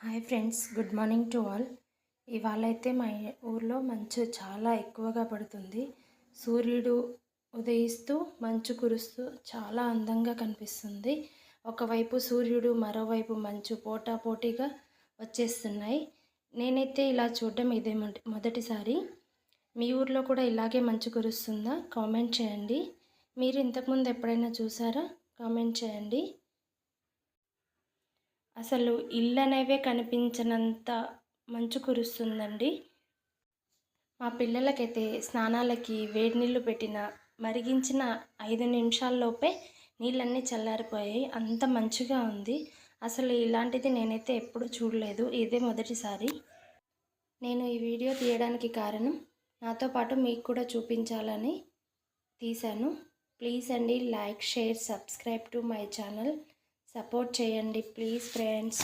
Hi friends, good morning to all. ఇవాళ అయితే మా ఊర్లో మంచు చాలా ఎక్కువగా పడుతుంది. సూర్యుడు ఉదయిస్తూ మంచు కురుస్తూ చాలా అందంగా కనిపిస్తుంది. ఒకవైపు సూర్యుడు, మరోవైపు మంచు పోటాపోటీగా వచ్చేస్తున్నాయి. నేనైతే ఇలా చూడడం ఇదే మొదటిసారి. మీ ఊర్లో కూడా ఇలాగే మంచు కురుస్తుందా? కామెంట్ చేయండి. మీరు ఇంతకుముందు ఎప్పుడైనా చూసారా? కామెంట్ చేయండి. అసలు ఇళ్ళనేవే కనిపించనంత మంచు కురుస్తుందండి. మా పిల్లలకైతే స్నానాలకి వేడి నీళ్ళు పెట్టిన మరిగించిన 5 నిమిషాల్లోపే నీళ్ళన్నీ చల్లారిపోయాయి. అంత మంచిగా ఉంది. అసలు ఇలాంటిది నేనైతే ఎప్పుడు చూడలేదు. ఇదే మొదటిసారి. నేను ఈ వీడియో తీయడానికి కారణం నాతో పాటు మీకు కూడా చూపించాలని తీశాను. ప్లీజ్ అండి, like, share, subscribe to my channel. Support చేయండి ప్లీజ్ ఫ్రెండ్స్.